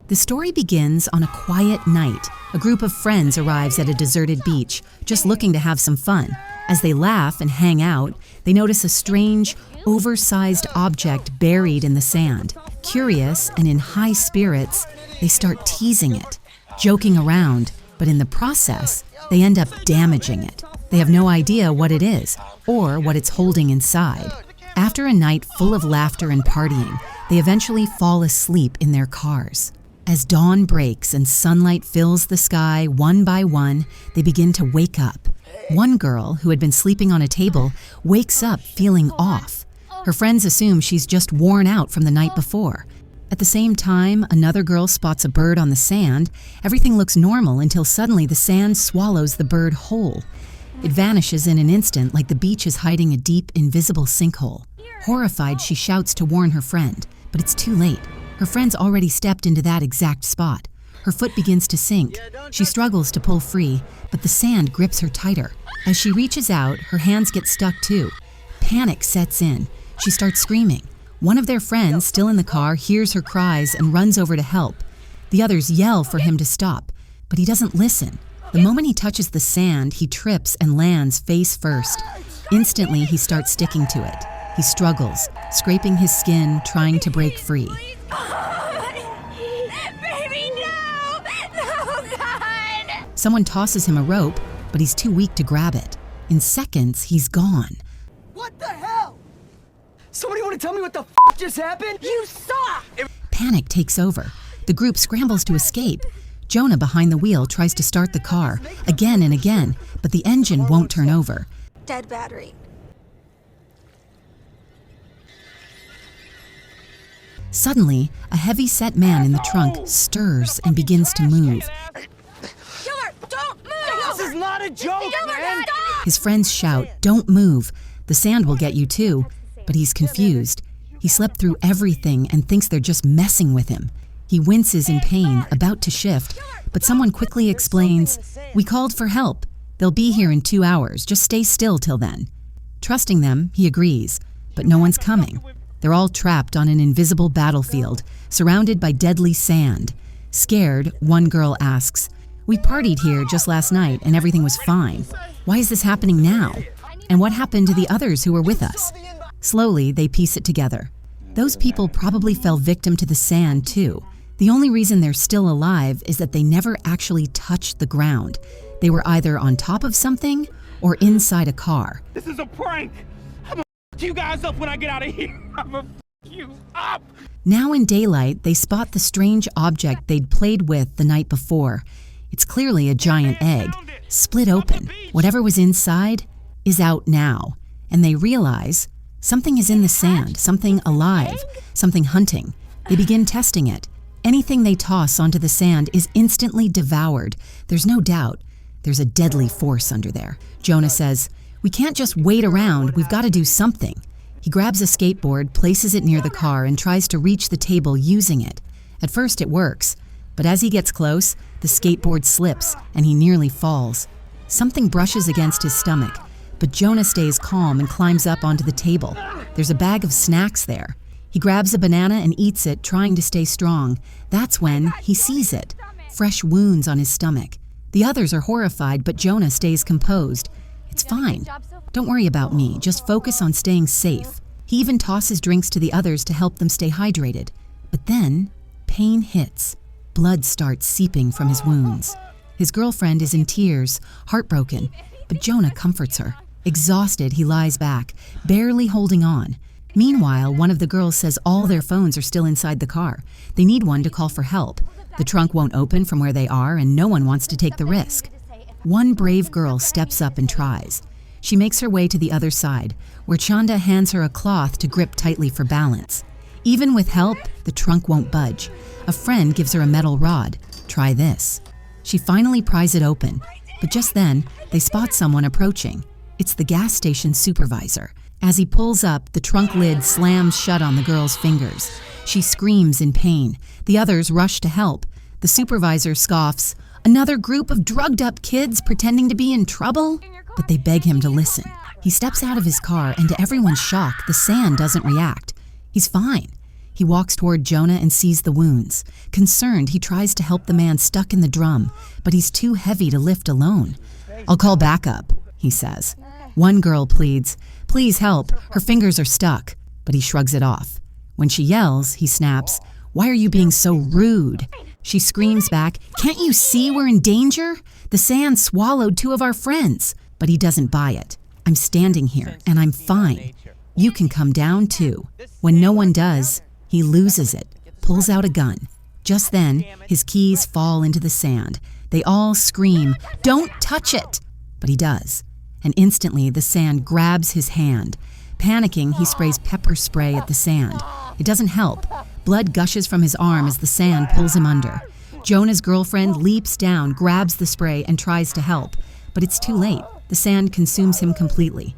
The story begins on a quiet night. A group of friends arrives at a deserted beach, just looking to have some fun. As they laugh and hang out, they notice a strange, oversized object buried in the sand. Curious and in high spirits, they start teasing it, joking around, but in the process, they end up damaging it. They have no idea what it is or what it's holding inside. After a night full of laughter and partying, they eventually fall asleep in their cars. As dawn breaks and sunlight fills the sky one by one, they begin to wake up. One girl, who had been sleeping on a table, wakes up feeling off. Her friends assume she's just worn out from the night before. At the same time, another girl spots a bird on the sand. Everything looks normal until suddenly the sand swallows the bird whole. It vanishes in an instant like the beach is hiding a deep, invisible sinkhole. Horrified, she shouts to warn her friend, but it's too late. Her friend's already stepped into that exact spot. Her foot begins to sink. She struggles to pull free, but the sand grips her tighter. As she reaches out, her hands get stuck too. Panic sets in. She starts screaming. One of their friends, still in the car, hears her cries and runs over to help. The others yell for him to stop, but he doesn't listen. The moment he touches the sand, he trips and lands face first. Instantly, he starts sticking to it. He struggles, scraping his skin, trying to break free. Baby, no! No, God! Someone tosses him a rope, but he's too weak to grab it. In seconds, he's gone. What the hell? Somebody want to tell me what the just happened? You saw! Panic takes over. The group scrambles to escape. Jonah, behind the wheel, tries to start the car again and again, but the engine won't turn over. Dead battery. Suddenly, a heavy-set man in the trunk stirs and begins to move. Gilbert, don't move! This is not a joke, Gilbert, man! stop! His friends shout, "Don't move. The sand will get you too." But he's confused. He slept through everything and thinks they're just messing with him. He winces in pain, about to shift, but someone quickly explains, "We called for help. They'll be here in 2 hours. Just stay still till then." Trusting them, he agrees, but no one's coming. They're all trapped on an invisible battlefield, surrounded by deadly sand. Scared, one girl asks, "We partied here just last night and everything was fine. Why is this happening now? And what happened to the others who were with us?" Slowly, they piece it together. Those people probably fell victim to the sand too. The only reason they're still alive is that they never actually touched the ground. They were either on top of something or inside a car. This is a prank! I'm gonna f you guys up when I get out of here! I'm gonna f you up! Now in daylight, they spot the strange object they'd played with the night before. It's clearly a giant egg, split open. Whatever was inside is out now, and they realize something is in the sand, something alive, something hunting. They begin testing it. Anything they toss onto the sand is instantly devoured. There's no doubt. There's a deadly force under there. Jonah says, "We can't just wait around. We've got to do something." He grabs a skateboard, places it near the car, and tries to reach the table using it. At first it works, but as he gets close, the skateboard slips and he nearly falls. Something brushes against his stomach, but Jonah stays calm and climbs up onto the table. There's a bag of snacks there. He grabs a banana and eats it, trying to stay strong. That's when he sees it. Fresh wounds on his stomach. The others are horrified, but Jonah stays composed. "It's fine. Don't worry about me. Just focus on staying safe." He even tosses drinks to the others to help them stay hydrated. But then, pain hits. Blood starts seeping from his wounds. His girlfriend is in tears, heartbroken, but Jonah comforts her. Exhausted, he lies back, barely holding on. Meanwhile, one of the girls says all their phones are still inside the car. They need one to call for help. The trunk won't open from where they are, and no one wants to take the risk. One brave girl steps up and tries. She makes her way to the other side, where Chanda hands her a cloth to grip tightly for balance. Even with help, the trunk won't budge. A friend gives her a metal rod. "Try this." She finally pries it open, but just then, they spot someone approaching. It's the gas station supervisor. As he pulls up, the trunk lid slams shut on the girl's fingers. She screams in pain. The others rush to help. The supervisor scoffs, "Another group of drugged-up kids pretending to be in trouble?" But they beg him to listen. He steps out of his car, and to everyone's shock, the sand doesn't react. He's fine. He walks toward Jonah and sees the wounds. Concerned, he tries to help the man stuck in the drum, but he's too heavy to lift alone. "I'll call backup," he says. One girl pleads, "Please help, her fingers are stuck," but he shrugs it off. When she yells, he snaps, "Why are you being so rude?" She screams back, "Can't you see we're in danger? The sand swallowed 2 of our friends." But he doesn't buy it. "I'm standing here, and I'm fine. You can come down too." When no one does, he loses it, pulls out a gun. Just then, his keys fall into the sand. They all scream, "Don't touch it!" But he does, and instantly the sand grabs his hand. Panicking, he sprays pepper spray at the sand. It doesn't help. Blood gushes from his arm as the sand pulls him under. Jonah's girlfriend leaps down, grabs the spray, and tries to help. But it's too late. The sand consumes him completely.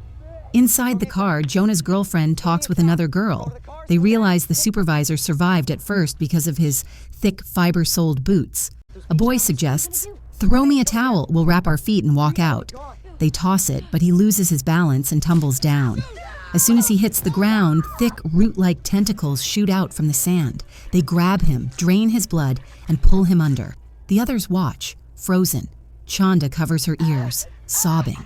Inside the car, Jonah's girlfriend talks with another girl. They realize the supervisor survived at first because of his thick, fiber-soled boots. A boy suggests, "Throw me a towel, we'll wrap our feet and walk out." They toss it, but he loses his balance and tumbles down. As soon as he hits the ground, thick, root-like tentacles shoot out from the sand. They grab him, drain his blood, and pull him under. The others watch, frozen. Chanda covers her ears, sobbing.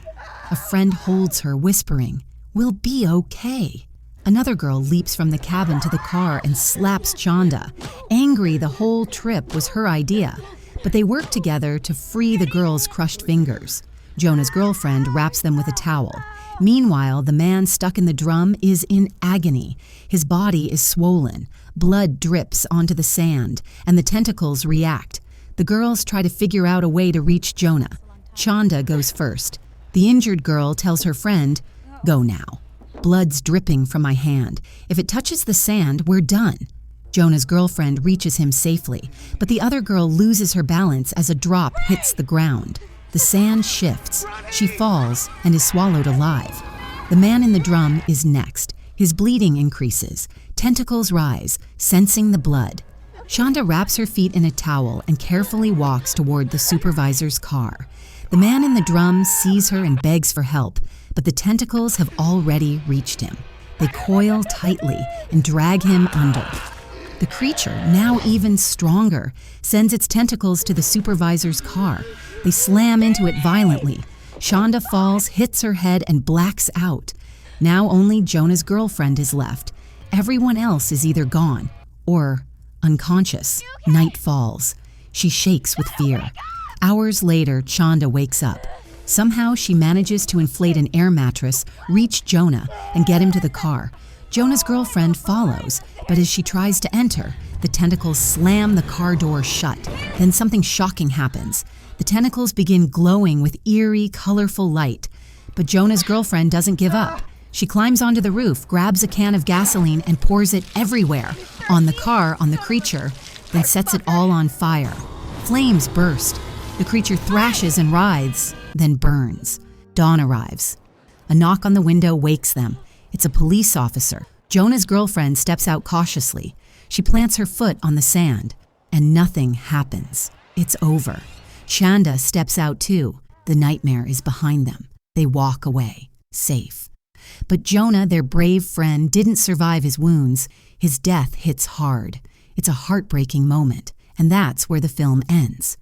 A friend holds her, whispering, "We'll be okay." Another girl leaps from the cabin to the car and slaps Chanda. Angry the whole trip was her idea, but they work together to free the girl's crushed fingers. Jonah's girlfriend wraps them with a towel. Meanwhile, the man stuck in the drum is in agony. His body is swollen. Blood drips onto the sand, and the tentacles react. The girls try to figure out a way to reach Jonah. Chanda goes first. The injured girl tells her friend, "Go now. Blood's dripping from my hand. If it touches the sand, we're done." Jonah's girlfriend reaches him safely, but the other girl loses her balance as a drop hits the ground. The sand shifts. She falls and is swallowed alive. The man in the drum is next. His bleeding increases. Tentacles rise, sensing the blood. Chanda wraps her feet in a towel and carefully walks toward the supervisor's car. The man in the drum sees her and begs for help, but the tentacles have already reached him. They coil tightly and drag him under. The creature, now even stronger, sends its tentacles to the supervisor's car. They slam into it violently. Chanda falls, hits her head, and blacks out. Now only Jonah's girlfriend is left. Everyone else is either gone or unconscious. Night falls. She shakes with fear. Hours later, Chanda wakes up. Somehow she manages to inflate an air mattress, reach Jonah, and get him to the car. Jonah's girlfriend follows, but as she tries to enter, the tentacles slam the car door shut. Then something shocking happens. The tentacles begin glowing with eerie, colorful light. But Jonah's girlfriend doesn't give up. She climbs onto the roof, grabs a can of gasoline, and pours it everywhere, on the car, on the creature, then sets it all on fire. Flames burst. The creature thrashes and writhes, then burns. Dawn arrives. A knock on the window wakes them. It's a police officer. Jonah's girlfriend steps out cautiously. She plants her foot on the sand, and nothing happens. It's over. Chanda steps out too. The nightmare is behind them. They walk away, safe. But Jonah, their brave friend, didn't survive his wounds. His death hits hard. It's a heartbreaking moment, and that's where the film ends.